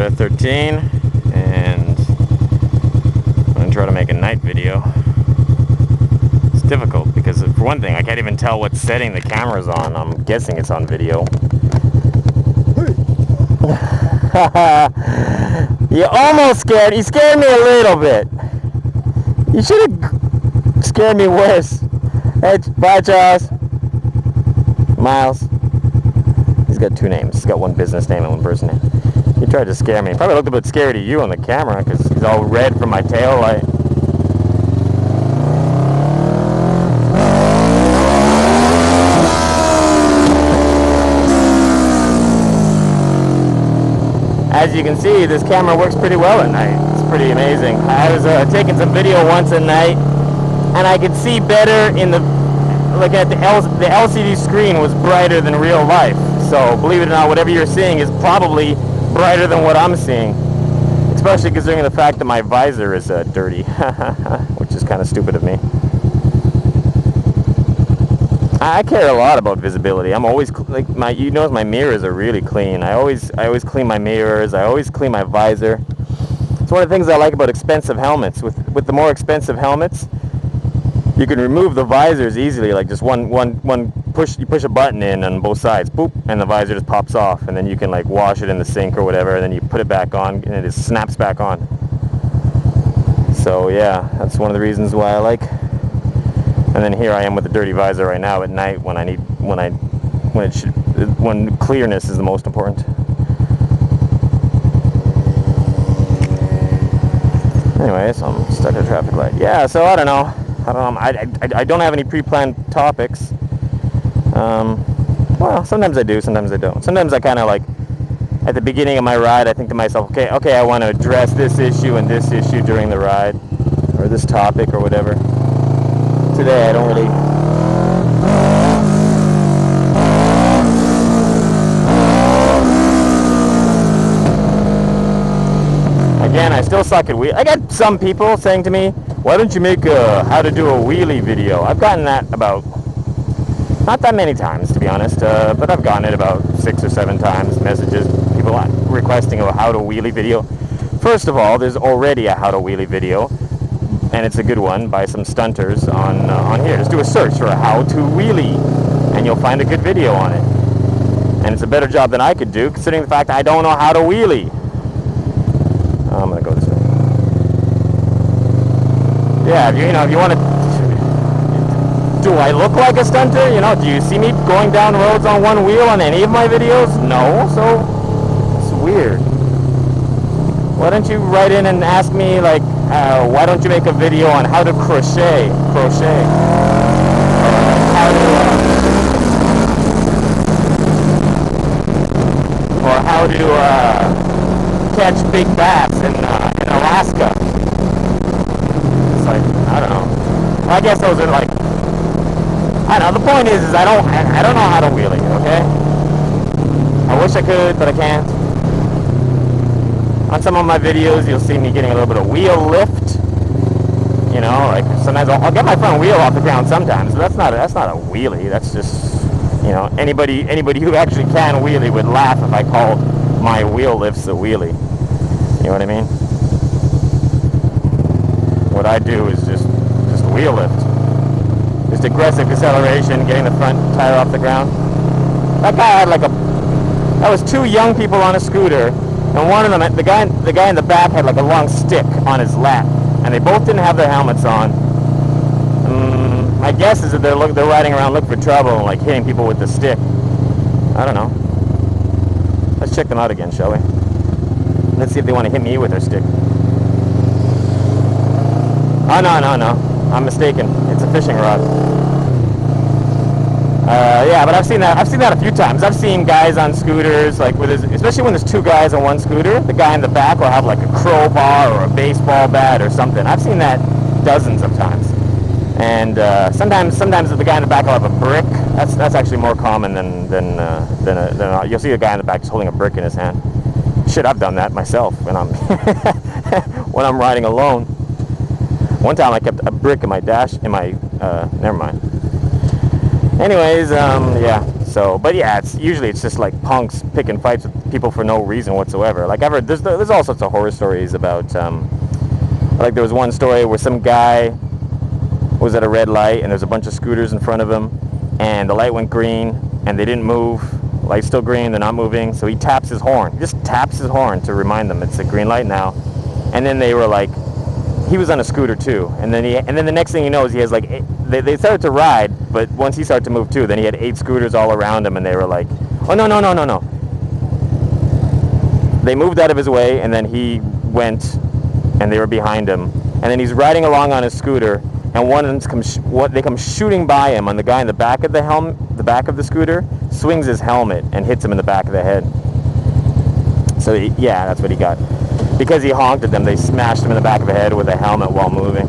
Mordeth 13, and I'm going to try to make a night video. It's difficult because, for one thing, I can't even tell what setting the camera's on. I'm guessing it's on video. You almost scared. You scared me a little bit. You should have scared me worse. Hey, bye, Charles. Miles. He's got two names. He's got one business name and one person name. He tried to scare me. Probably looked a bit scary to you on the camera because he's all red from my tail light. As you can see, this camera works pretty well at night. It's pretty amazing. I was taking some video once at night, and I could see better in the, like at the LCD screen was brighter than real life. So believe it or not, whatever you're seeing is probably brighter than what I'm seeing. Especially considering the fact that my visor is dirty, which is kind of stupid of me. I care a lot about visibility. I'm always like you notice my mirrors are really clean. I always clean my mirrors. I always clean my visor. It's one of the things I like about expensive helmets. With the more expensive helmets, you can remove the visors easily. Like just one push. You push a button in on both sides, boop, and the visor just pops off. And then you can like wash it in the sink or whatever. And then you put it back on, and it just snaps back on. So yeah, that's one of the reasons why I like. And then here I am with the dirty visor right now at night when clearness is the most important. Anyways, I'm stuck at a traffic light. Yeah, so I don't know. I don't have any pre-planned topics. Well, sometimes I do, sometimes I don't. Sometimes I kind of like, at the beginning of my ride, I think to myself, okay, I want to address this issue and this issue during the ride, or this topic or whatever. Today I don't really. Again, I still suck at wheel. I got some people saying to me, why don't you make a how to do a wheelie video? I've gotten that about, not that many times to be honest, but I've gotten it about 6 or 7 times, messages, people requesting a how to wheelie video. First of all, there's already a how to wheelie video. And it's a good one by some stunters on here. Just do a search for how to wheelie, and you'll find a good video on it. And it's a better job than I could do, considering the fact that I don't know how to wheelie. I'm gonna go this way. Yeah, if you want to. Do I look like a stunter? You know, do you see me going down roads on one wheel on any of my videos? No, so it's weird. Why don't you write in and ask me, like, why don't you make a video on how to crochet? Or how to catch big bass in Alaska? It's like, I don't know. Well, I guess those are like, I don't know. The point is I don't know how to wheelie. Okay. I wish I could, but I can't. On some of my videos, you'll see me getting a little bit of wheel lift. You know, like sometimes I'll get my front wheel off the ground sometimes, but that's not a wheelie. That's just, you know, anybody who actually can wheelie would laugh if I called my wheel lifts a wheelie. You know what I mean? What I do is just wheel lift. Just aggressive acceleration, getting the front tire off the ground. That guy had that was 2 young people on a scooter. And one of them, the guy in the back had like a long stick on his lap, and they both didn't have their helmets on. My guess is that they're riding around looking for trouble and like hitting people with the stick. I don't know. Let's check them out again, shall we? Let's see if they want to hit me with their stick. Oh no, I'm mistaken. It's a fishing rod. Yeah, but I've seen that a few times. I've seen guys on scooters, like especially when there's 2 guys on one scooter, the guy in the back will have like a crowbar or a baseball bat or something. I've seen that dozens of times. And sometimes the guy in the back will have a brick. That's actually more common than you'll see a guy in the back just holding a brick in his hand. Shit, I've done that myself when I'm when I'm riding alone. One time I kept a brick in my never mind. Anyways, yeah, So, but yeah, usually it's just like punks picking fights with people for no reason whatsoever. Like I've heard, there's all sorts of horror stories about, like there was one story where some guy was at a red light and there's a bunch of scooters in front of him, and the light went green and they didn't move. Light's still green, they're not moving, so he taps his horn. He just taps his horn to remind them it's a green light now. And then they were like, he was on a scooter too, and then the next thing he knows, he has like they started to ride, but once he started to move too, then he had 8 scooters all around him, and they were like, oh no. They moved out of his way, and then he went, and they were behind him, and then he's riding along on his scooter, and one of them they come shooting by him, on the guy in the back of the back of the scooter swings his helmet and hits him in the back of the head. So yeah, that's what he got. Because he honked at them, they smashed him in the back of the head with a helmet while moving.